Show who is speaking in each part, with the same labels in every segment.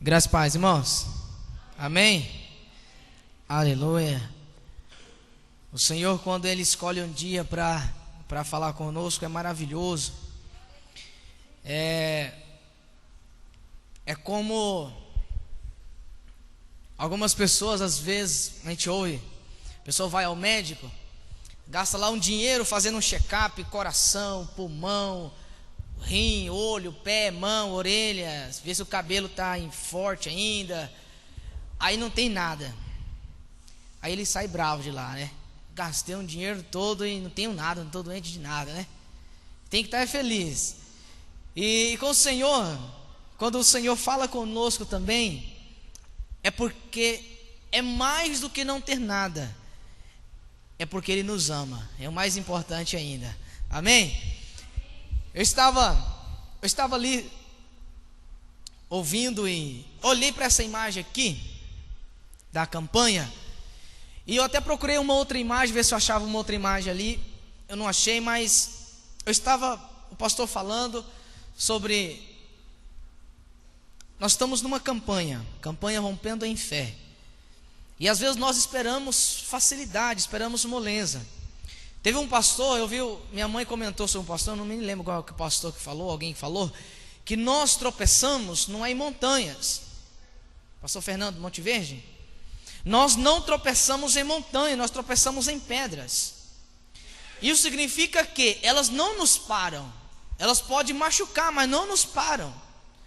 Speaker 1: Graças a paz, irmãos. Amém? Aleluia. O Senhor, quando Ele escolhe um dia para falar conosco, é maravilhoso. É como algumas pessoas, às vezes, a gente ouve, a pessoa vai ao médico, gasta lá um dinheiro fazendo um check-up, coração, pulmão, rim, olho, pé, mão, orelha, vê se o cabelo está forte ainda, aí não tem nada, aí ele sai bravo de lá, né? Gastei um dinheiro todo e não tenho nada, não estou doente de nada, né? Tem que estar feliz. E com o Senhor, quando o Senhor fala conosco também, é porque é mais do que não ter nada, é porque Ele nos ama, é o mais importante ainda. Amém? Eu estava ali ouvindo e olhei para essa imagem aqui da campanha, e eu até procurei uma outra imagem, ver se eu achava uma outra imagem ali. Eu não achei, mas o pastor falando sobre, nós estamos numa campanha rompendo em fé, e às vezes nós esperamos facilidade, esperamos moleza. Teve um pastor, minha mãe comentou sobre um pastor, não me lembro qual que o pastor que falou, alguém que falou, que nós tropeçamos não é em montanhas. Pastor Fernando, Monte Verde? Nós não tropeçamos em montanha, nós tropeçamos em pedras. Isso significa que elas não nos param, elas podem machucar, mas não nos param.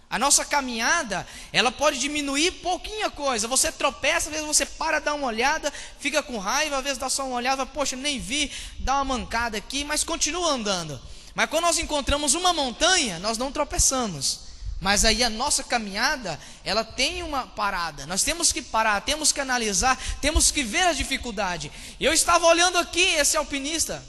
Speaker 1: A nossa caminhada, ela pode diminuir pouquinha coisa. Você tropeça, às vezes você para, dá uma olhada, fica com raiva, às vezes dá só uma olhada, poxa, nem vi, dá uma mancada aqui, mas continua andando. Mas quando nós encontramos uma montanha, nós não tropeçamos. Mas aí a nossa caminhada, ela tem uma parada. Nós temos que parar, temos que analisar, temos que ver a dificuldade. E eu estava olhando aqui esse alpinista,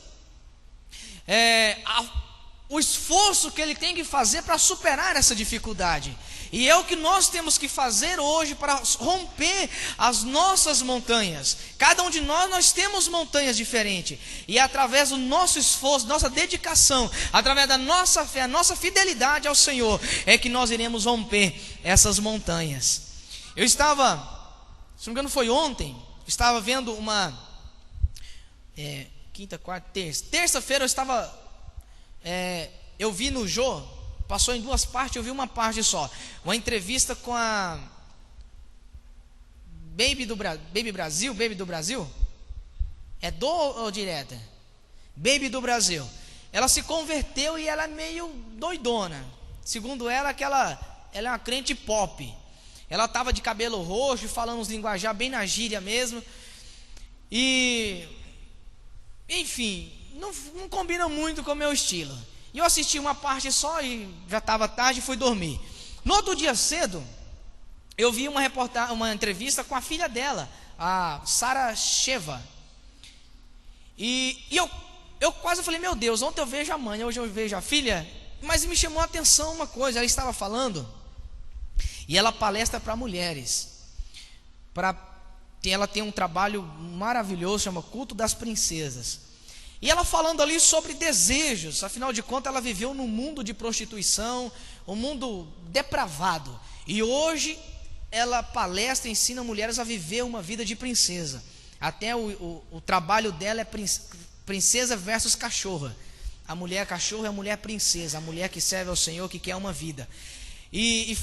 Speaker 1: o esforço que ele tem que fazer para superar essa dificuldade, e é o que nós temos que fazer hoje para romper as nossas montanhas. Cada um de nós temos montanhas diferentes, e através do nosso esforço, nossa dedicação, através da nossa fé, a nossa fidelidade ao Senhor, é que nós iremos romper essas montanhas. Eu estava, se não me engano foi ontem, estava vendo quinta, quarta, terça-feira eu estava, eu vi no Jô, passou em duas partes, eu vi uma parte só, uma entrevista com a Baby do Brasil, é do ou direta? Baby do Brasil. Ela se converteu e ela é meio doidona, segundo ela, ela é uma crente pop. Ela estava de cabelo roxo, falando uns linguajar bem na gíria mesmo, e enfim, não combina muito com o meu estilo. E eu assisti uma parte só e já estava tarde e fui dormir. No outro dia cedo, eu vi uma entrevista com a filha dela, a Sara Sheva. E eu quase falei, meu Deus, ontem eu vejo a mãe, hoje eu vejo a filha. Mas me chamou a atenção uma coisa, ela estava falando, e ela palestra para mulheres. Ela tem um trabalho maravilhoso, chama Culto das Princesas. E ela falando ali sobre desejos, afinal de contas ela viveu num mundo de prostituição, um mundo depravado, e hoje ela palestra e ensina mulheres a viver uma vida de princesa. Até o trabalho dela é princesa versus cachorra. A mulher cachorro é a mulher princesa, a mulher que serve ao Senhor, que quer uma vida, e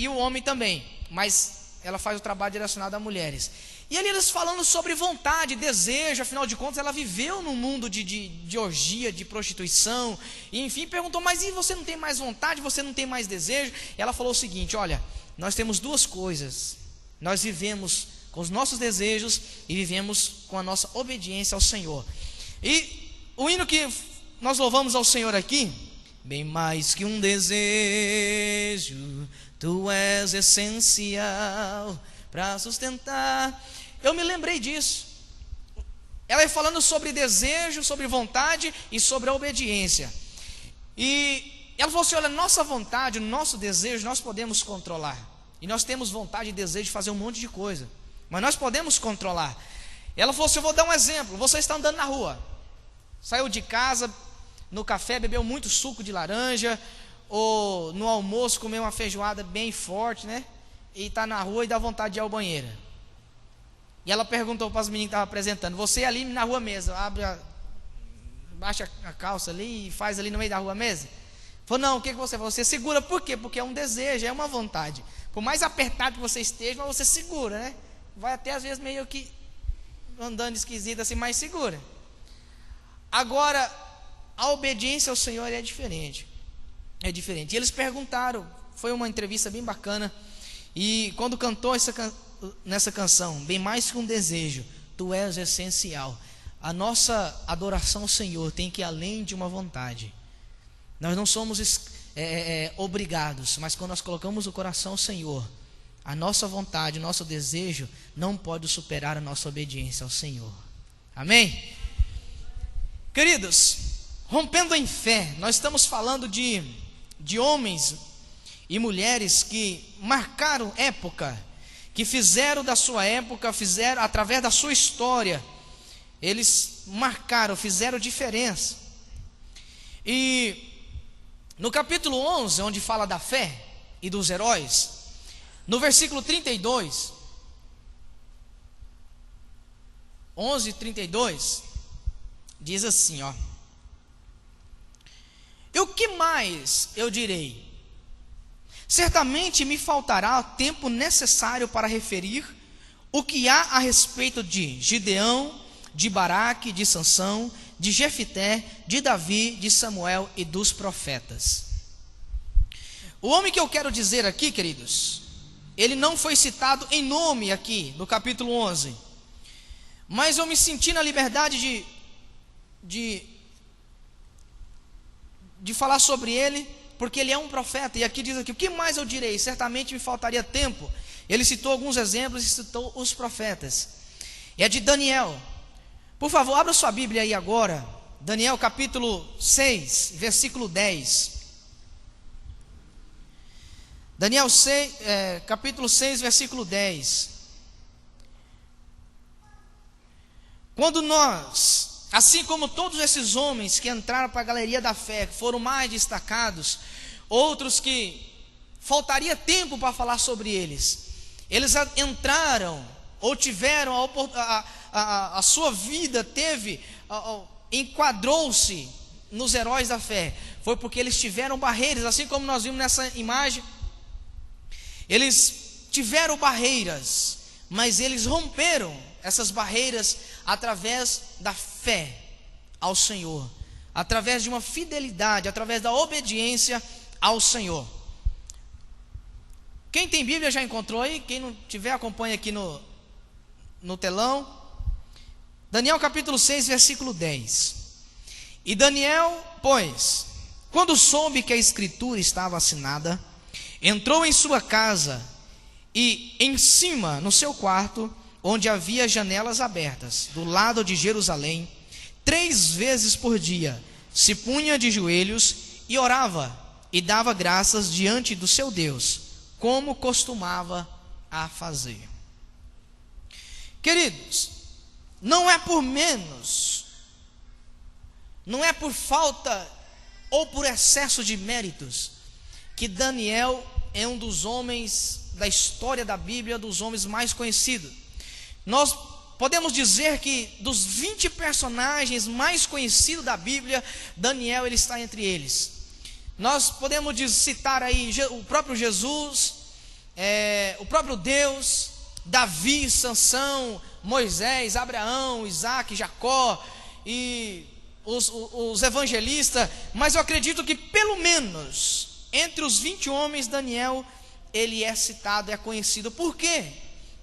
Speaker 1: o homem também, mas ela faz o trabalho direcionado a mulheres. E ali eles falando sobre vontade, desejo, afinal de contas ela viveu num mundo de orgia, de prostituição, e enfim, perguntou, mas e você não tem mais vontade, você não tem mais desejo? E ela falou o seguinte, olha, nós temos duas coisas, nós vivemos com os nossos desejos e vivemos com a nossa obediência ao Senhor. E o hino que nós louvamos ao Senhor aqui, bem mais que um desejo, tu és essencial para sustentar. Eu me lembrei disso. Ela é falando sobre desejo, sobre vontade e sobre a obediência. E ela falou assim, olha, nossa vontade, nosso desejo, nós podemos controlar. E nós temos vontade e desejo de fazer um monte de coisa, mas nós podemos controlar. Ela falou assim, eu vou dar um exemplo. Você está andando na rua, saiu de casa, no café bebeu muito suco de laranja, ou no almoço comeu uma feijoada bem forte, né? e está na rua e dá vontade de ir ao banheiro. E ela perguntou para as meninas que estavam apresentando: você ali na rua mesmo, baixa a calça ali e faz ali no meio da rua mesmo? Falou: não, o que você falou? Você segura, por quê? Porque é um desejo, é uma vontade. Por mais apertado que você esteja, mas você segura, né? Vai até às vezes meio que andando esquisito assim, mas segura. Agora, a obediência ao Senhor é diferente. É diferente. E eles perguntaram, foi uma entrevista bem bacana. E quando cantou nessa canção, bem mais que um desejo, tu és essencial. A nossa adoração ao Senhor tem que ir além de uma vontade. Nós não somos obrigados, mas quando nós colocamos o coração ao Senhor, a nossa vontade, o nosso desejo não pode superar a nossa obediência ao Senhor. Amém? Queridos, rompendo em fé, nós estamos falando de homens e mulheres que marcaram época, que fizeram da sua época, fizeram através da sua história, eles marcaram, fizeram diferença. E no capítulo 11, onde fala da fé e dos heróis, no versículo 32, 11:32, diz assim, ó: e o que mais eu direi? Certamente me faltará o tempo necessário para referir o que há a respeito de Gideão, de Baraque, de Sansão, de Jefité, de Davi, de Samuel e dos profetas. O homem que eu quero dizer aqui, queridos, ele não foi citado em nome aqui no capítulo 11, mas eu me senti na liberdade de falar sobre ele, porque ele é um profeta. E aqui diz aqui: o que mais eu direi? Certamente me faltaria tempo. Ele citou alguns exemplos e citou os profetas. É de Daniel. Por favor, abra sua Bíblia aí agora, Daniel capítulo 6, versículo 10. Daniel 6, capítulo 6, versículo 10. Quando nós, assim como todos esses homens que entraram para a galeria da fé, que foram mais destacados, outros que faltaria tempo para falar sobre eles, eles entraram ou tiveram a sua vida enquadrou-se nos heróis da fé, foi porque eles tiveram barreiras, assim como nós vimos nessa imagem. Eles tiveram barreiras, mas eles romperam essas barreiras através da fé ao Senhor, através de uma fidelidade, através da obediência ao Senhor. Quem tem Bíblia já encontrou aí? Quem não tiver, acompanha aqui no telão. Daniel capítulo 6, versículo 10. E Daniel, pois, quando soube que a escritura estava assinada, entrou em sua casa e em cima, no seu quarto, onde havia janelas abertas, do lado de Jerusalém, 3 vezes por dia, se punha de joelhos e orava, e dava graças diante do seu Deus, como costumava a fazer. Queridos, não é por menos, não é por falta ou por excesso de méritos, que Daniel é um dos homens da história da Bíblia, dos homens mais conhecidos. Nós podemos dizer que dos 20 personagens mais conhecidos da Bíblia, Daniel ele está entre eles. Nós podemos citar aí o próprio Jesus, o próprio Deus, Davi, Sansão, Moisés, Abraão, Isaac, Jacó e os evangelistas. Mas eu acredito que pelo menos entre os 20 homens, Daniel ele é citado, é conhecido. Por quê?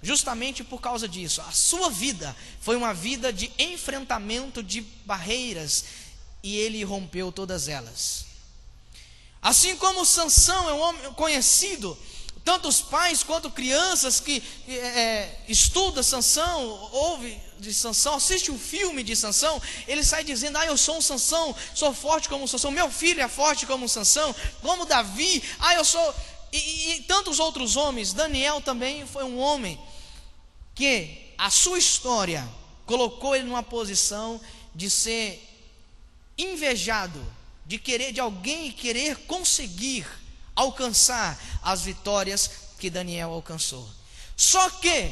Speaker 1: Justamente por causa disso. A sua vida foi uma vida de enfrentamento de barreiras, e ele rompeu todas elas. Assim como Sansão é um homem conhecido, tanto os pais quanto crianças que estudam Sansão, ouve de Sansão, assiste um filme de Sansão, ele sai dizendo: eu sou um Sansão, sou forte como um Sansão, meu filho é forte como um Sansão, como Davi, eu sou... E tantos outros homens. Daniel também foi um homem que a sua história colocou ele numa posição de ser invejado, de alguém querer conseguir alcançar as vitórias que Daniel alcançou. Só que,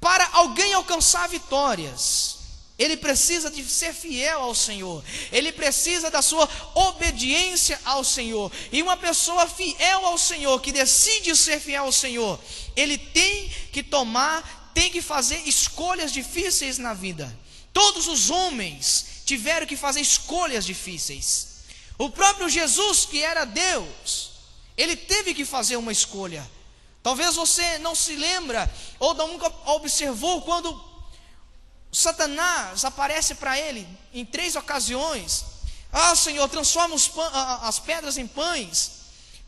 Speaker 1: para alguém alcançar vitórias, ele precisa de ser fiel ao Senhor, ele precisa da sua obediência ao Senhor. E uma pessoa fiel ao Senhor, que decide ser fiel ao Senhor, ele tem que fazer escolhas difíceis na vida. Todos os homens tiveram que fazer escolhas difíceis. O próprio Jesus, que era Deus, ele teve que fazer uma escolha. Talvez você não se lembra ou nunca observou quando Satanás aparece para ele em 3 ocasiões. Senhor, transforma as pedras em pães,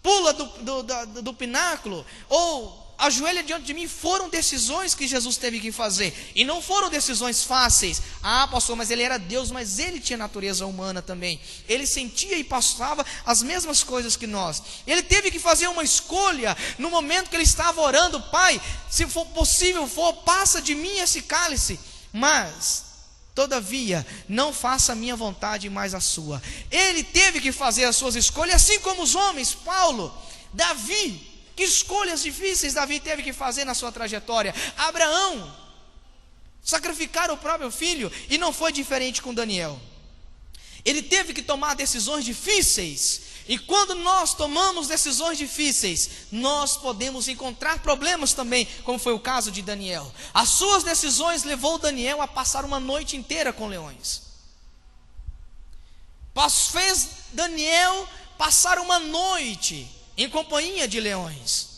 Speaker 1: pula do pináculo, ou ajoelha diante de mim. Foram decisões que Jesus teve que fazer, e não foram decisões fáceis. Pastor, mas ele era Deus, mas ele tinha natureza humana também. Ele sentia e passava as mesmas coisas que nós. Ele teve que fazer uma escolha no momento que ele estava orando: Pai, se for possível, passa de mim esse cálice, mas todavia não faça a minha vontade, mas a sua. Ele teve que fazer as suas escolhas, assim como os homens. Paulo, Davi, que escolhas difíceis Davi teve que fazer na sua trajetória. Abraão, sacrificar o próprio filho, e não foi diferente com Daniel. Ele teve que tomar decisões difíceis, e quando nós tomamos decisões difíceis, nós podemos encontrar problemas também, como foi o caso de Daniel. As suas decisões levou Daniel a passar uma noite inteira com leões. Fez Daniel passar uma noite em companhia de leões.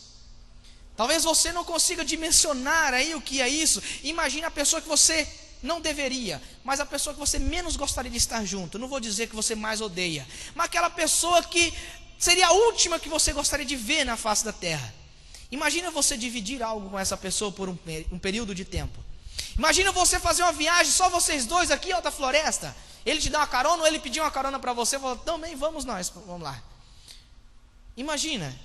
Speaker 1: Talvez você não consiga dimensionar aí o que é isso. Imagine a pessoa que você não deveria, mas a pessoa que você menos gostaria de estar junto. Não vou dizer que você mais odeia, mas aquela pessoa que seria a última que você gostaria de ver na face da terra. Imagina você dividir algo com essa pessoa por um período de tempo. Imagina você fazer uma viagem, só vocês dois aqui, da floresta. Ele te dá uma carona, ou ele pedir uma carona para você, falou: também vamos lá. Imagina.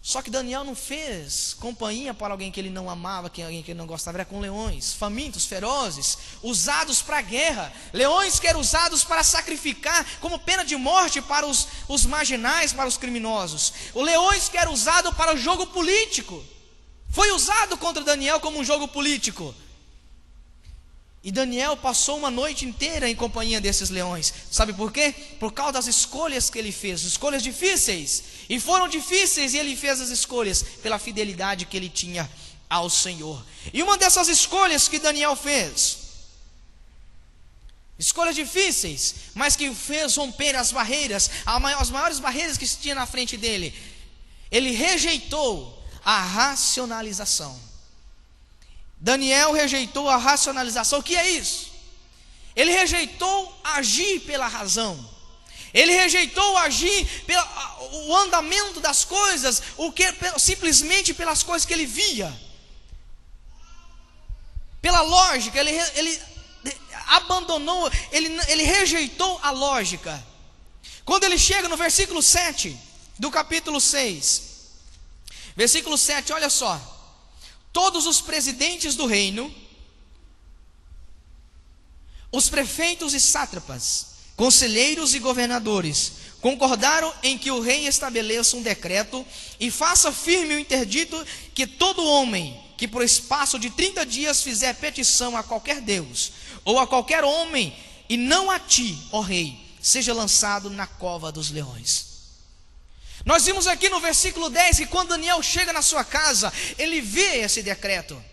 Speaker 1: Só que Daniel não fez companhia para alguém que ele não amava, alguém que ele não gostava. Era com leões, famintos, ferozes, usados para a guerra. Leões que eram usados para sacrificar como pena de morte para os marginais, para os criminosos. Os leões que eram usados para o jogo político. Foi usado contra Daniel como um jogo político. E Daniel passou uma noite inteira em companhia desses leões. Sabe por quê? Por causa das escolhas que ele fez, escolhas difíceis. E foram difíceis, e ele fez as escolhas pela fidelidade que ele tinha ao Senhor. E uma dessas escolhas que Daniel fez, escolhas difíceis, mas que fez romper as barreiras, as maiores barreiras que se tinha na frente dele. Ele rejeitou a racionalização. Daniel rejeitou a racionalização. O que é isso? Ele rejeitou agir pela razão. Ele rejeitou agir o andamento das coisas, simplesmente pelas coisas que ele via, pela lógica. Ele abandonou, ele rejeitou a lógica. Quando ele chega no versículo 7 do capítulo 6, versículo 7, olha só: todos os presidentes do reino, os prefeitos e sátrapas, conselheiros e governadores, concordaram em que o rei estabeleça um decreto e faça firme o interdito que todo homem que por espaço de 30 dias fizer petição a qualquer Deus, ou a qualquer homem, e não a ti, ó rei, seja lançado na cova dos leões. Nós vimos aqui no versículo 10 que quando Daniel chega na sua casa, ele vê esse decreto.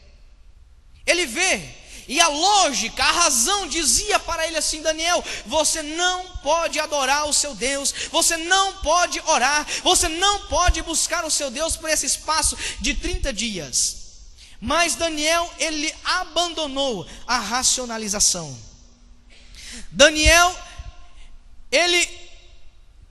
Speaker 1: Ele vê, e a lógica, a razão dizia para ele assim: Daniel, você não pode adorar o seu Deus, você não pode orar, você não pode buscar o seu Deus por esse espaço de 30 dias. Mas Daniel, ele abandonou a racionalização. Daniel, ele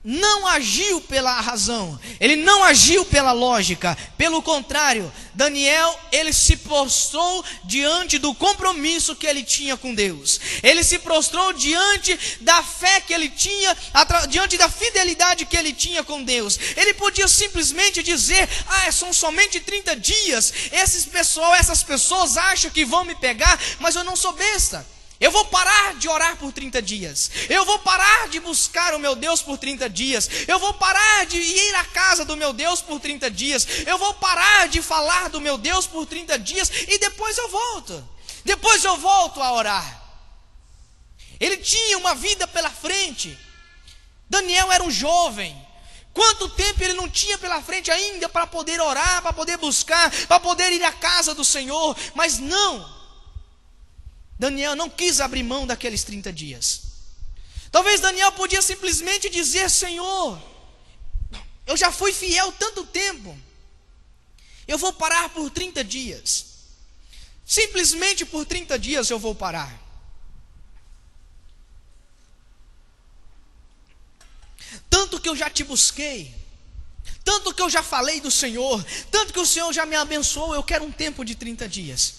Speaker 1: não agiu pela razão, ele não agiu pela lógica. Pelo contrário, Daniel, ele se prostrou diante do compromisso que ele tinha com Deus. Ele se prostrou diante da fé que ele tinha, diante da fidelidade que ele tinha com Deus. Ele podia simplesmente dizer: são somente 30 dias, essas pessoas acham que vão me pegar, mas eu não sou besta. Eu vou parar de orar por 30 dias. Eu vou parar de buscar o meu Deus por 30 dias. Eu vou parar de ir à casa do meu Deus por 30 dias. Eu vou parar de falar do meu Deus por 30 dias e depois eu volto. Depois eu volto a orar. Ele tinha uma vida pela frente. Daniel era um jovem. Quanto tempo ele não tinha pela frente ainda para poder orar, para poder buscar, para poder ir à casa do Senhor. Mas não. Daniel não quis abrir mão daqueles 30 dias. Talvez Daniel podia simplesmente dizer: Senhor, eu já fui fiel tanto tempo, eu vou parar por 30 dias. Simplesmente por 30 dias eu vou parar. Tanto que eu já te busquei, tanto que eu já falei do Senhor, tanto que o Senhor já me abençoou, eu quero um tempo de 30 dias.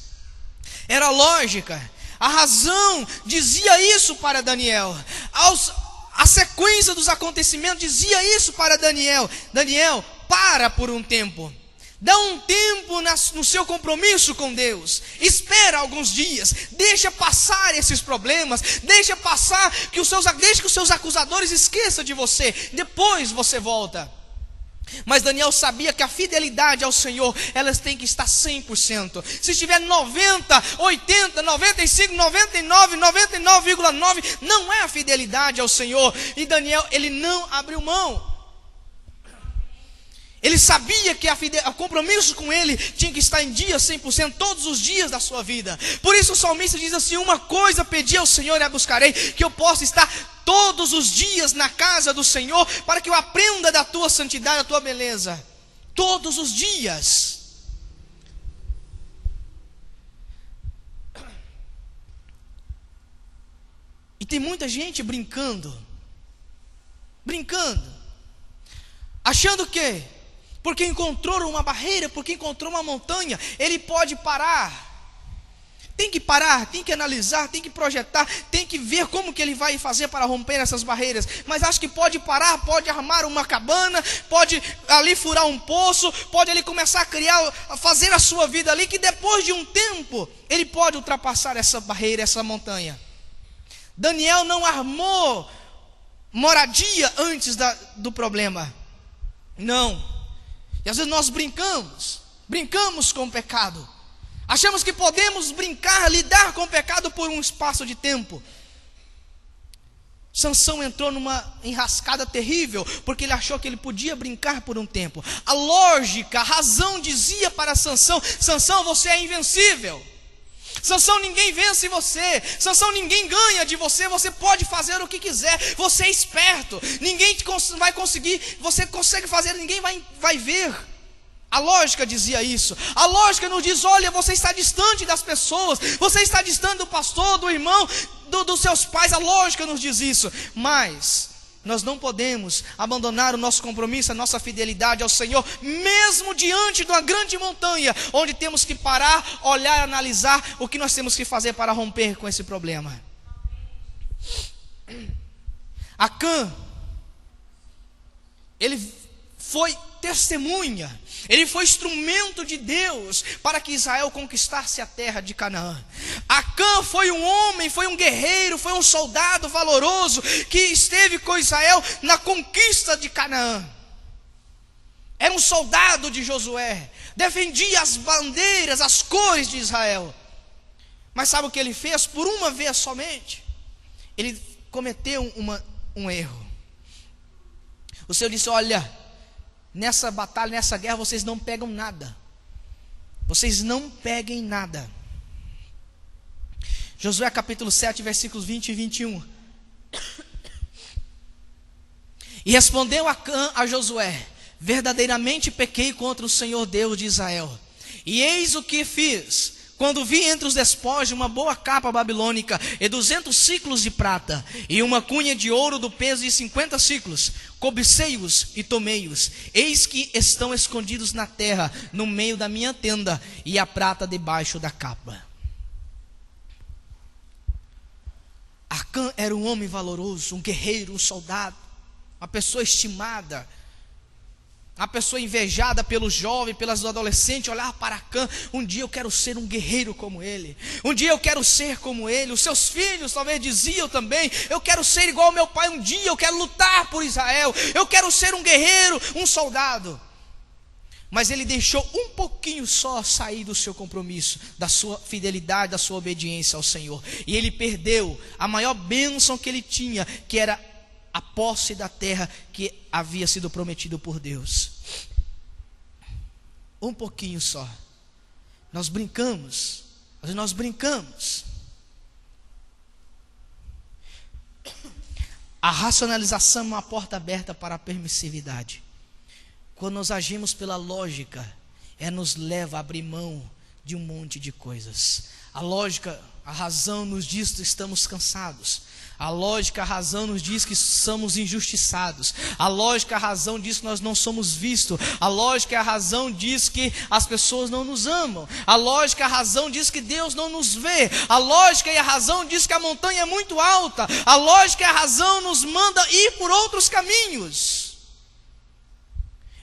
Speaker 1: Era lógica. A razão dizia isso para Daniel. A sequência dos acontecimentos dizia isso para Daniel. Daniel, para por um tempo. Dá um tempo no seu compromisso com Deus. Espera alguns dias. Deixa passar esses problemas. Deixa que os seus acusadores esqueçam de você. Depois você volta. Mas Daniel sabia que a fidelidade ao Senhor, elas têm que estar 100%. Se estiver 90, 80, 95, 99, 99,9, não é a fidelidade ao Senhor. E Daniel, ele não abriu mão. Ele sabia que o compromisso com ele tinha que estar em dia 100%, todos os dias da sua vida. Por isso o salmista diz assim: uma coisa pedi ao Senhor e a buscarei, que eu possa estar todos os dias na casa do Senhor, para que eu aprenda da tua santidade, da tua beleza. Todos os dias. E tem muita gente brincando, achando que porque encontrou uma barreira, porque encontrou uma montanha, ele pode parar. Tem que parar, tem que analisar, tem que projetar, tem que ver como que ele vai fazer para romper essas barreiras. Mas acho que pode parar, pode armar uma cabana, pode ali furar um poço, pode ali começar a fazer a sua vida ali, que depois de um tempo, ele pode ultrapassar essa barreira, essa montanha. Daniel não armou moradia antes do problema. Não. E às vezes nós brincamos com o pecado. Achamos que podemos lidar com o pecado por um espaço de tempo. Sansão entrou numa enrascada terrível, porque ele achou que ele podia brincar por um tempo. A lógica, a razão dizia para Sansão: Sansão, você é invencível. Sansão, ninguém vence você. Sansão, ninguém ganha de você. Você pode fazer o que quiser. Você é esperto. Ninguém vai conseguir. Você consegue fazer, ninguém vai ver. A lógica dizia isso. A lógica nos diz: olha, você está distante das pessoas. Você está distante do pastor, do irmão, dos seus pais. A lógica nos diz isso. Mas nós não podemos abandonar o nosso compromisso, a nossa fidelidade ao Senhor, mesmo diante de uma grande montanha, onde temos que parar, olhar, analisar o que nós temos que fazer para romper com esse problema. Acã, ele foi testemunha, ele foi instrumento de Deus para que Israel conquistasse a terra de Canaã. Acã foi um homem, foi um guerreiro, foi um soldado valoroso que esteve com Israel na conquista de Canaã. Era um soldado de Josué, defendia as bandeiras, as cores de Israel. Mas sabe o que ele fez? Por uma vez somente, ele cometeu um erro. O Senhor disse: olha, nessa batalha, nessa guerra, vocês não pegam nada. Vocês não peguem nada. Josué capítulo 7, versículos 20 e 21. E respondeu Acã a Josué: verdadeiramente pequei contra o Senhor Deus de Israel. E eis o que fiz, quando vi entre os despojos uma boa capa babilônica e 200 ciclos de prata, e uma cunha de ouro do peso de 50 ciclos, cobicei-os e tomei-os. Eis que estão escondidos na terra, no meio da minha tenda, e a prata debaixo da capa. Acã era um homem valoroso, um guerreiro, um soldado, uma pessoa estimada. uma pessoa invejada pelos jovens, pelas adolescentes, olhar para cá, um dia eu quero ser um guerreiro como ele, um dia eu quero ser como ele. Os seus filhos talvez diziam também, eu quero ser igual ao meu pai um dia, eu quero lutar por Israel, eu quero ser um guerreiro, um soldado. Mas ele deixou um pouquinho só sair do seu compromisso, da sua fidelidade, da sua obediência ao Senhor, e ele perdeu a maior bênção que ele tinha, que era a posse da terra que havia sido prometido por Deus. Um pouquinho só. Nós brincamos. A racionalização é uma porta aberta para a permissividade. Quando nós agimos pela lógica, nos leva a abrir mão de um monte de coisas. A lógica, a razão nos diz que estamos cansados. A lógica, a razão nos diz que somos injustiçados. A lógica, a razão diz que nós não somos vistos. A lógica, a razão diz que as pessoas não nos amam. A lógica, a razão diz que Deus não nos vê. A lógica e a razão diz que a montanha é muito alta. A lógica e a razão nos manda ir por outros caminhos.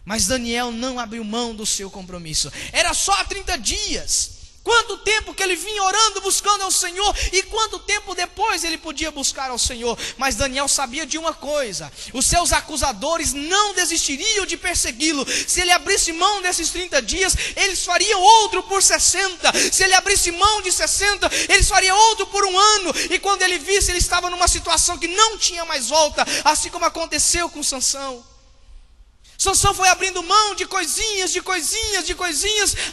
Speaker 1: Mas Daniel não abriu mão do seu compromisso. Era só 30 dias. Quanto tempo que ele vinha orando, buscando ao Senhor, e quanto tempo depois ele podia buscar ao Senhor. Mas Daniel sabia de uma coisa: os seus acusadores não desistiriam de persegui-lo. Se ele abrisse mão desses 30 dias, eles fariam outro por 60. Se ele abrisse mão de 60, eles fariam outro por um ano. E quando ele visse, ele estava numa situação que não tinha mais volta, assim como aconteceu com Sansão. Sansão foi abrindo mão de coisinhas,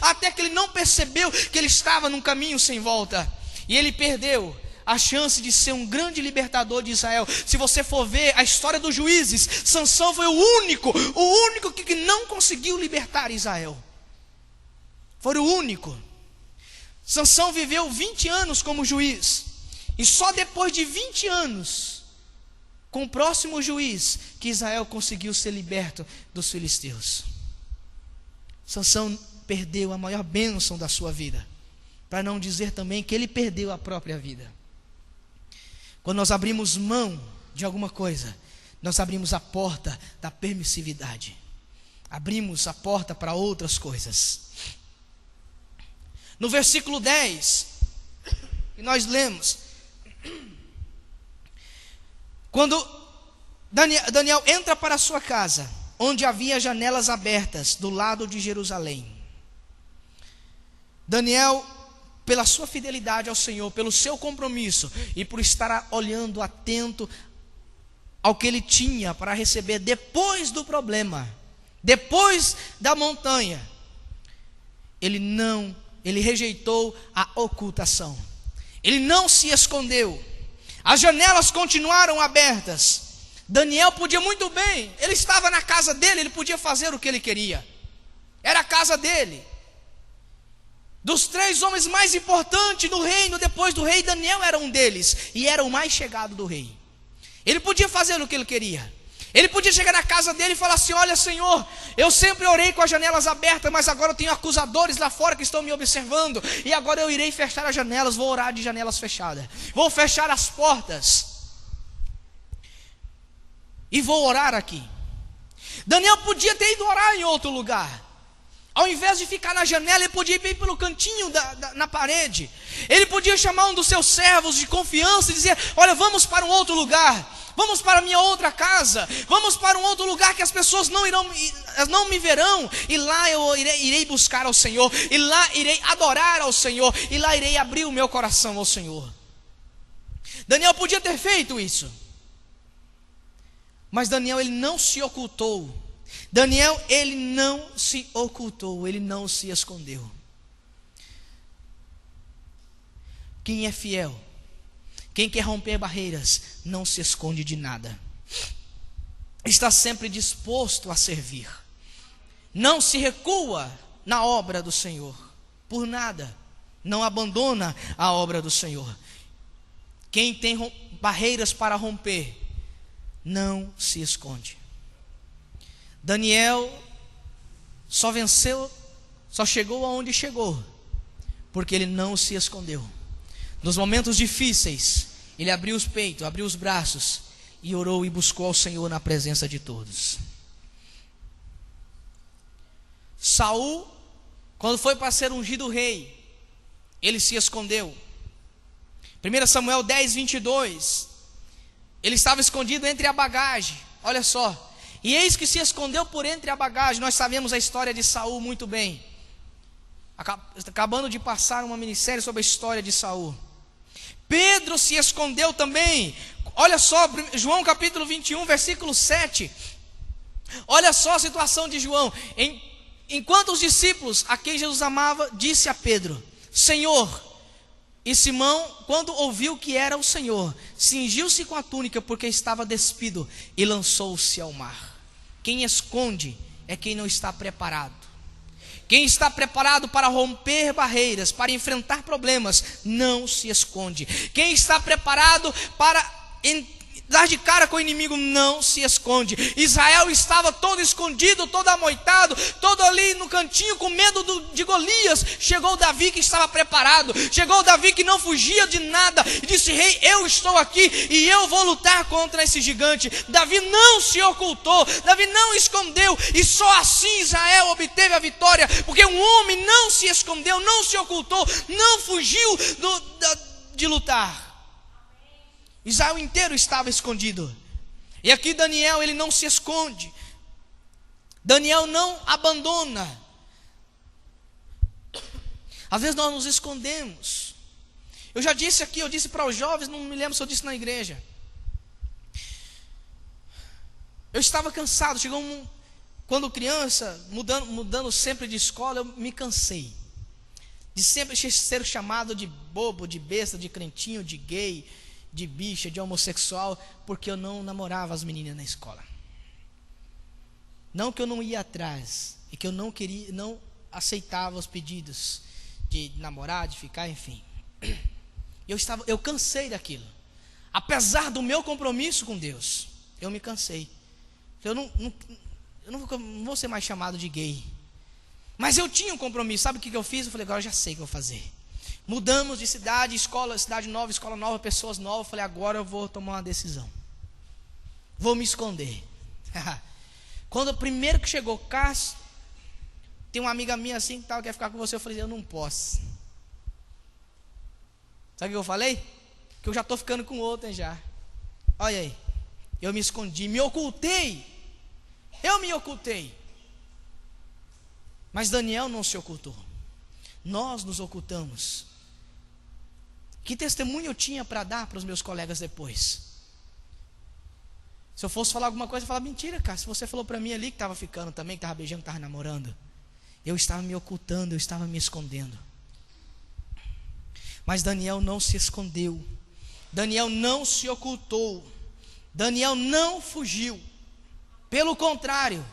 Speaker 1: até que ele não percebeu que ele estava num caminho sem volta. E ele perdeu a chance de ser um grande libertador de Israel. Se você for ver a história dos juízes, Sansão foi o único que não conseguiu libertar Israel. Foi o único. Sansão viveu 20 anos como juiz, e só depois de 20 anos, com o próximo juiz, que Israel conseguiu ser liberto dos filisteus. Sansão perdeu a maior bênção da sua vida, para não dizer também que ele perdeu a própria vida. Quando nós abrimos mão de alguma coisa, nós abrimos a porta da permissividade, abrimos a porta para outras coisas. No versículo 10, que nós lemos, quando Daniel entra para a sua casa, onde havia janelas abertas do lado de Jerusalém. Daniel, pela sua fidelidade ao Senhor, pelo seu compromisso e por estar olhando atento ao que ele tinha para receber depois do problema, depois da montanha, ele rejeitou a ocultação. Ele não se escondeu. As janelas continuaram abertas. Daniel podia muito bem, ele estava na casa dele, ele podia fazer o que ele queria. Era a casa dele. Dos 3 homens mais importantes do reino, depois do rei, Daniel era um deles, e era o mais chegado do rei. Ele podia fazer o que ele queria. Ele podia chegar na casa dele e falar assim: olha, Senhor, eu sempre orei com as janelas abertas, mas agora eu tenho acusadores lá fora que estão me observando, e agora eu irei fechar as janelas, vou orar de janelas fechadas, vou fechar as portas, e vou orar aqui. Daniel podia ter ido orar em outro lugar. Ao invés de ficar na janela, ele podia ir pelo cantinho na parede. Ele podia chamar um dos seus servos de confiança e dizer: olha, vamos para um outro lugar, vamos para a minha outra casa, vamos para um outro lugar que as pessoas não me verão, e lá eu irei buscar ao Senhor, e lá irei adorar ao Senhor, e lá irei abrir o meu coração ao Senhor. Daniel podia ter feito isso, mas Daniel, ele não se ocultou. Daniel, ele não se ocultou, ele não se escondeu. Quem é fiel, quem quer romper barreiras, não se esconde de nada. Está sempre disposto a servir. Não se recua na obra do Senhor, por nada. Não abandona a obra do Senhor. Quem tem barreiras para romper, não se esconde. Daniel só chegou aonde chegou, porque ele não se escondeu. Nos momentos difíceis, ele abriu os peitos, abriu os braços, e orou e buscou ao Senhor na presença de todos. Saul, quando foi para ser ungido rei, ele se escondeu. 1 Samuel 10, 22, ele estava escondido entre a bagagem, olha só. E eis que se escondeu por entre a bagagem. Nós sabemos a história de Saul muito bem. Acabando de passar uma minissérie sobre a história de Saul. Pedro se escondeu também. Olha só, João capítulo 21, versículo 7. Olha só a situação de João. Enquanto os discípulos, a quem Jesus amava, disse a Pedro: Senhor. E Simão, quando ouviu que era o Senhor, cingiu-se com a túnica, porque estava despido, e lançou-se ao mar. Quem esconde é quem não está preparado. Quem está preparado para romper barreiras, para enfrentar problemas, não se esconde. Quem está preparado para dar de cara com o inimigo, não se esconde. Israel estava todo escondido, todo amoitado, todo ali no cantinho, com medo de Golias. Chegou Davi, que estava preparado. Chegou Davi, que não fugia de nada, e disse: rei, eu estou aqui e eu vou lutar contra esse gigante. Davi não se ocultou, Davi não escondeu, e só assim Israel obteve a vitória, porque um homem não se escondeu, não se ocultou, não fugiu de lutar. Israel inteiro estava escondido. E aqui Daniel, ele não se esconde. Daniel não abandona. Às vezes nós nos escondemos. Eu já disse aqui, eu disse para os jovens, não me lembro se eu disse na igreja. Eu estava cansado, quando criança, mudando sempre de escola, eu me cansei. De sempre ser chamado de bobo, de besta, de crentinho, de gay, de bicha, de homossexual, porque eu não namorava as meninas na escola. Não que eu não ia atrás, e que eu não aceitava os pedidos de namorar, de ficar, enfim. Eu cansei daquilo. Apesar do meu compromisso com Deus, eu me cansei. Eu não vou ser mais chamado de gay. Mas eu tinha um compromisso. Sabe o que eu fiz? Eu falei: agora eu já sei o que eu vou fazer. Mudamos de cidade, cidade nova, escola nova, pessoas novas. Eu falei: agora eu vou tomar uma decisão. Vou me esconder. Quando o primeiro que chegou, Cássio, tem uma amiga minha assim que tal, quer ficar com você. Eu falei: eu não posso. Sabe o que eu falei? Que eu já estou ficando com outra já. Olha aí. Eu me escondi, me ocultei. Eu me ocultei. Mas Daniel não se ocultou. Nós nos ocultamos. Que testemunho eu tinha para dar para os meus colegas depois? Se eu fosse falar alguma coisa, eu falava: mentira, cara, se você falou para mim ali que estava ficando também, que estava beijando, que estava namorando. Eu estava me ocultando, eu estava me escondendo. Mas Daniel não se escondeu. Daniel não se ocultou. Daniel não fugiu. Pelo contrário,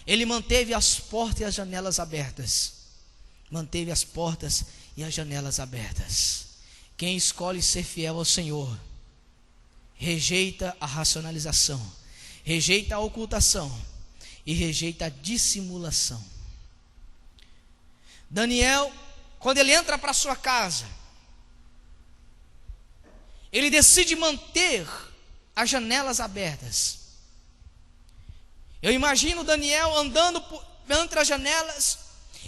Speaker 1: ele manteve as portas e as janelas abertas. Manteve as portas e as janelas abertas. Quem escolhe ser fiel ao Senhor rejeita a racionalização, rejeita a ocultação e rejeita a dissimulação. Daniel, quando ele entra para sua casa, ele decide manter as janelas abertas. Eu imagino Daniel andando entre as janelas,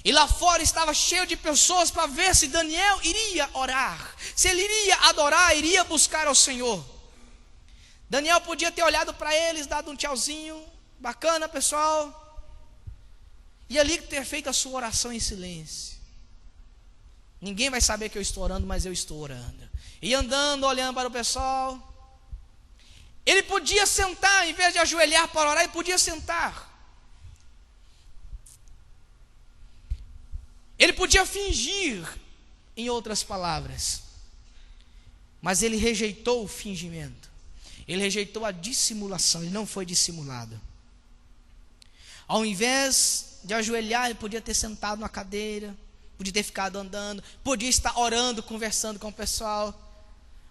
Speaker 1: e lá fora estava cheio de pessoas para ver se Daniel iria orar, se ele iria adorar, iria buscar ao Senhor. Daniel podia ter olhado para eles, dado um tchauzinho, bacana pessoal, e ali ter feito a sua oração em silêncio. Ninguém vai saber que eu estou orando, mas eu estou orando. E andando, olhando para o pessoal. Ele podia sentar, em vez de ajoelhar para orar, ele podia sentar. Ele podia fingir, em outras palavras. Mas ele rejeitou o fingimento. Ele rejeitou a dissimulação, ele não foi dissimulado. Ao invés de ajoelhar, ele podia ter sentado na cadeira, podia ter ficado andando, podia estar orando, conversando com o pessoal.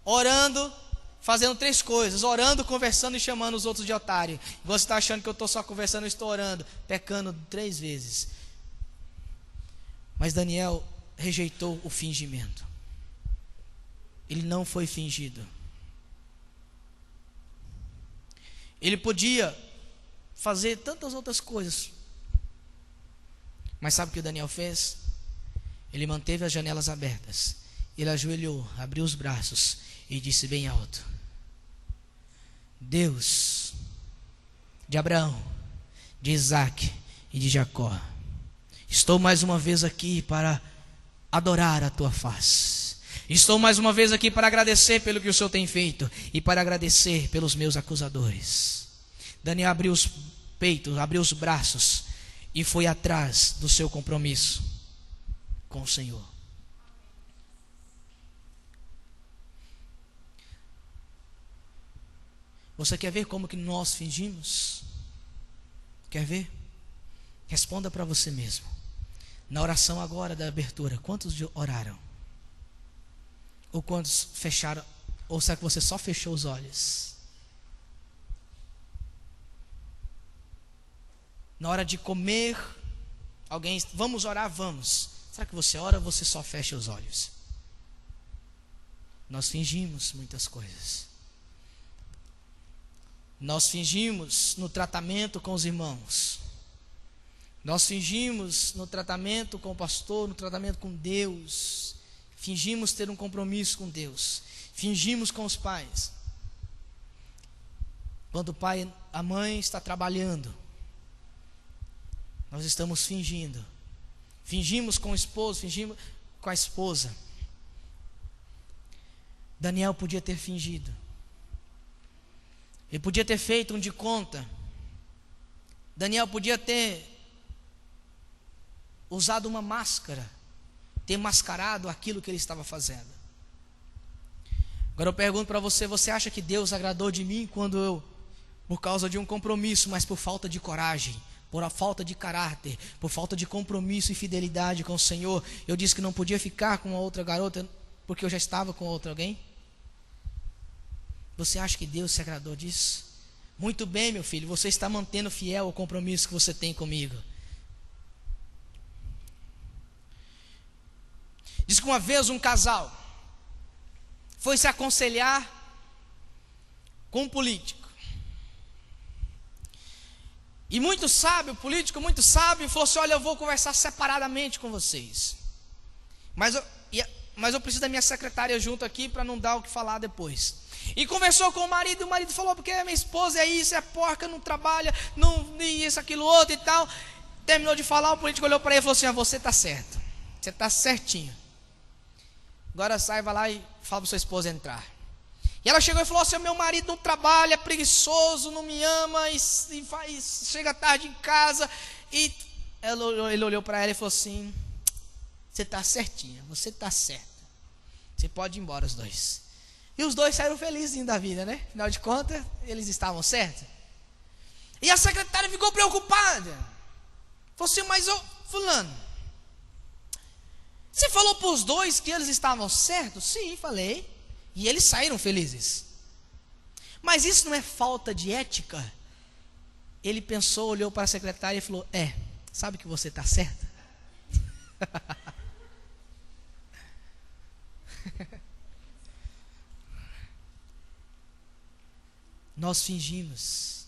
Speaker 1: Orando, fazendo 3 coisas: orando, conversando e chamando os outros de otário. Você está achando que eu estou só conversando, eu estou orando, pecando 3 vezes. Mas Daniel rejeitou o fingimento. Ele não foi fingido. Ele podia fazer tantas outras coisas, Mas sabe o que o Daniel fez? Ele manteve as janelas abertas. Ele ajoelhou, abriu os braços e disse bem alto: Deus de Abraão, de Isaac e de Jacó, estou mais uma vez aqui para adorar a tua face. Estou mais uma vez aqui para agradecer pelo que o Senhor tem feito e para agradecer pelos meus acusadores. Daniel abriu os peitos, abriu os braços e foi atrás do seu compromisso com o Senhor. Você quer ver como que nós fingimos? Quer ver? Responda para você mesmo. Na oração agora da abertura, quantos oraram? Ou quantos fecharam? Ou será que você só fechou os olhos? Na hora de comer, alguém, vamos orar, vamos. Será que você ora ou você só fecha os olhos? Nós fingimos muitas coisas. Nós fingimos no tratamento com os irmãos. Nós fingimos no tratamento com o pastor, no tratamento com Deus. Fingimos ter um compromisso com Deus. Fingimos com os pais. Quando o pai, a mãe está trabalhando, nós estamos fingindo. Fingimos com o esposo, fingimos com a esposa. Daniel podia ter fingido. Ele podia ter feito um de conta. Daniel podia ter usado uma máscara, ter mascarado aquilo que ele estava fazendo. Agora eu pergunto para você: você acha que Deus agradou de mim quando eu, por causa de um compromisso, mas por falta de coragem, por a falta de caráter, por falta de compromisso e fidelidade com o Senhor, eu disse que não podia ficar com a outra garota porque eu já estava com outra alguém? Você acha que Deus se agradou disso? Muito bem, meu filho, você está mantendo fiel ao compromisso que você tem comigo. Diz que uma vez um casal foi se aconselhar com um político. E muito sábio, o político muito sábio, falou assim: olha, eu vou conversar separadamente com vocês. Mas eu preciso da minha secretária junto aqui para não dar o que falar depois. E conversou com o marido, e o marido falou: porque minha esposa é isso, é porca, não trabalha, não isso, aquilo, outro e tal. Terminou de falar, o político olhou para ele e falou assim: você está certo, você está certinho. Agora sai, vai lá e fala para sua esposa entrar. E ela chegou e falou assim: meu marido não trabalha, é preguiçoso, não me ama, e chega tarde em casa. E ele olhou para ela e falou assim: você está certinha, você está certa, você pode ir embora os dois. E os dois saíram felizes da vida, né? Afinal de contas, eles estavam certos. E a secretária ficou preocupada. Falou assim: mas fulano, você falou para os dois que eles estavam certos? Sim, falei. E eles saíram felizes. Mas isso não é falta de ética? Ele pensou, olhou para a secretária e falou: sabe que você está certa? Nós fingimos.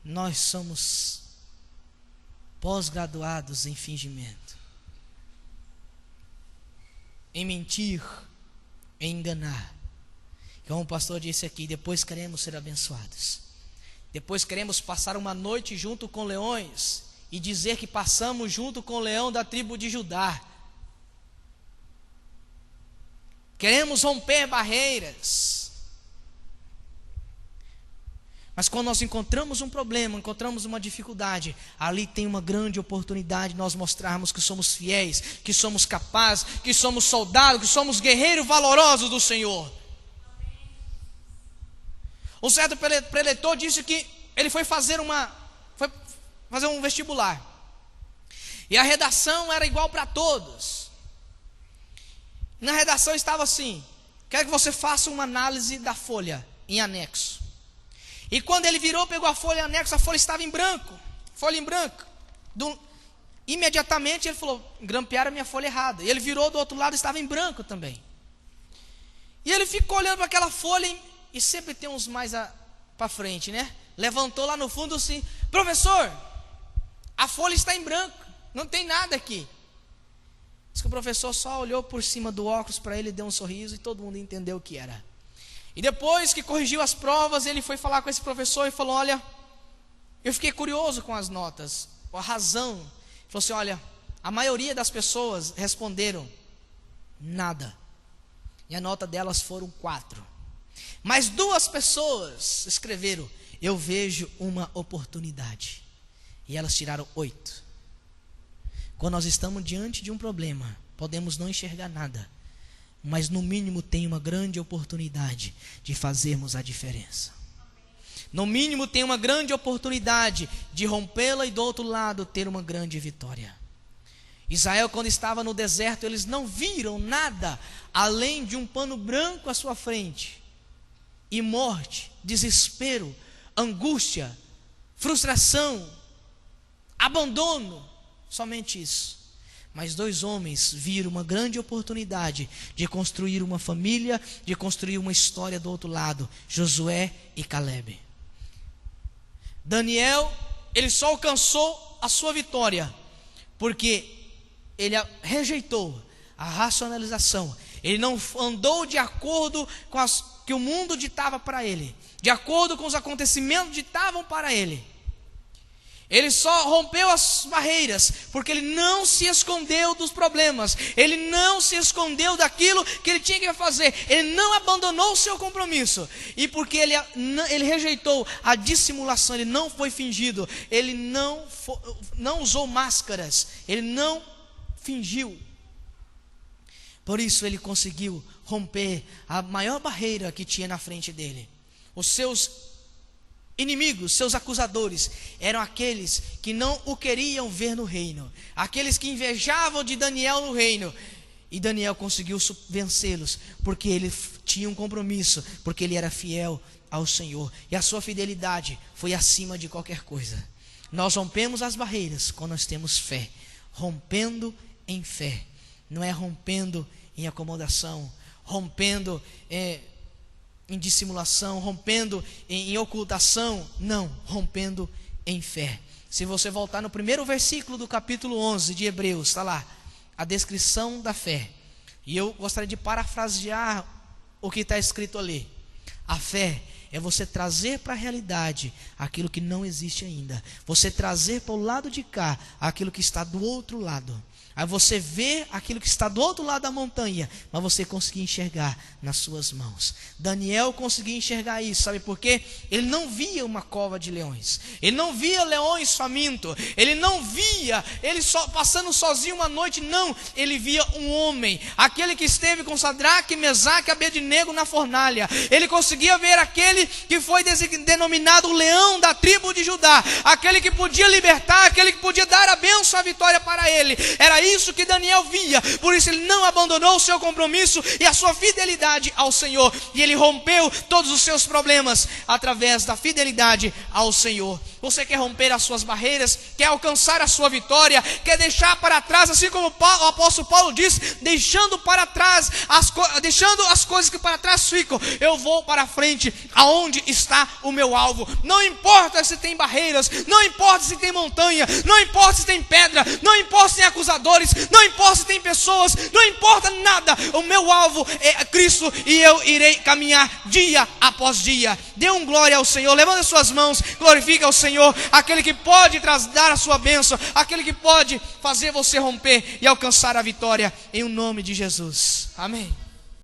Speaker 1: Nós somos pós-graduados em fingimento, em mentir, em enganar. Como o pastor disse aqui, depois queremos ser abençoados. Depois queremos passar uma noite junto com leões e dizer que passamos junto com o leão da tribo de Judá. Queremos romper barreiras. Mas quando nós encontramos um problema, encontramos uma dificuldade, ali tem uma grande oportunidade de nós mostrarmos que somos fiéis, que somos capazes, que somos soldados, que somos guerreiros valorosos do Senhor. Um certo preletor disse que ele foi fazer um vestibular. E a redação era igual para todos. Na redação estava assim: quero que você faça uma análise da folha em anexo. E quando ele virou, pegou a folha em anexo, a folha estava em branco. Folha em branco. Imediatamente ele falou: grampearam a minha folha errada. E ele virou do outro lado, estava em branco também. E ele ficou olhando para aquela folha, e sempre tem uns mais para frente, né? Levantou lá no fundo assim: professor, a folha está em branco. não tem nada aqui. Diz que o professor só olhou por cima do óculos para ele, deu um sorriso e todo mundo entendeu o que era. E depois que corrigiu as provas, ele foi falar com esse professor e falou: olha, eu fiquei curioso com as notas, com a razão. Ele falou assim: olha, a maioria das pessoas responderam nada, e a nota delas foram 4. Mas 2 pessoas escreveram: eu vejo uma oportunidade, e elas tiraram 8. Quando nós estamos diante de um problema, podemos não enxergar nada, mas no mínimo tem uma grande oportunidade de fazermos a diferença. No mínimo tem uma grande oportunidade de rompê-la e do outro lado ter uma grande vitória. Israel, quando estava no deserto, eles não viram nada além de um pano branco à sua frente, e morte, desespero, angústia, frustração, abandono, somente isso. Mas 2 homens viram uma grande oportunidade de construir uma família, de construir uma história do outro lado: Josué e Calebe. Daniel, ele só alcançou a sua vitória porque ele rejeitou a racionalização. Ele não andou de acordo com que o mundo ditava para ele, de acordo com os acontecimentos que ditavam para ele. Ele só rompeu as barreiras porque ele não se escondeu dos problemas, ele não se escondeu daquilo que ele tinha que fazer, ele não abandonou o seu compromisso. E porque ele rejeitou a dissimulação, ele não foi fingido, ele não usou máscaras, ele não fingiu. Por isso ele conseguiu romper a maior barreira que tinha na frente dele. Os seus inimigos, seus acusadores, eram aqueles que não o queriam ver no reino, aqueles que invejavam de Daniel no reino. E Daniel conseguiu vencê-los, porque ele tinha um compromisso, porque ele era fiel ao Senhor, e a sua fidelidade foi acima de qualquer coisa. Nós rompemos as barreiras quando nós temos fé, rompendo em fé, não é rompendo em acomodação, rompendo em dissimulação, rompendo em ocultação, não, rompendo em fé. Se você voltar no primeiro versículo do capítulo 11 de Hebreus, está lá a descrição da fé, e eu gostaria de parafrasear o que está escrito ali. A fé é você trazer para a realidade aquilo que não existe ainda, você trazer para o lado de cá aquilo que está do outro lado. Aí você vê aquilo que está do outro lado da montanha, mas você conseguir enxergar nas suas mãos. Daniel conseguia enxergar isso, sabe por quê? Ele não via uma cova de leões, ele não via leões famintos, ele não via ele só passando sozinho uma noite, não. Ele via um homem, aquele que esteve com Sadraque, Mesaque e Abednego na fornalha. Ele conseguia ver aquele que foi denominado o leão da tribo de Judá, aquele que podia libertar, aquele que podia dar a bênção, a vitória para ele. Era isso que Daniel via, por isso ele não abandonou o seu compromisso e a sua fidelidade ao Senhor, e ele rompeu todos os seus problemas através da fidelidade ao Senhor. Você quer romper as suas barreiras, quer alcançar a sua vitória, quer deixar para trás, assim como o apóstolo Paulo diz, deixando para trás deixando as coisas que para trás ficam, eu vou para frente, aonde está o meu alvo. Não importa se tem barreiras, não importa se tem montanha, não importa se tem pedra, não importa se tem acusadores, não importa se tem pessoas, não importa nada. O meu alvo é Cristo, e eu irei caminhar dia após dia. Dê um glória ao Senhor, levanta as suas mãos, glorifica ao Senhor, aquele que pode dar a sua bênção, aquele que pode fazer você romper e alcançar a vitória, em o nome de Jesus. Amém.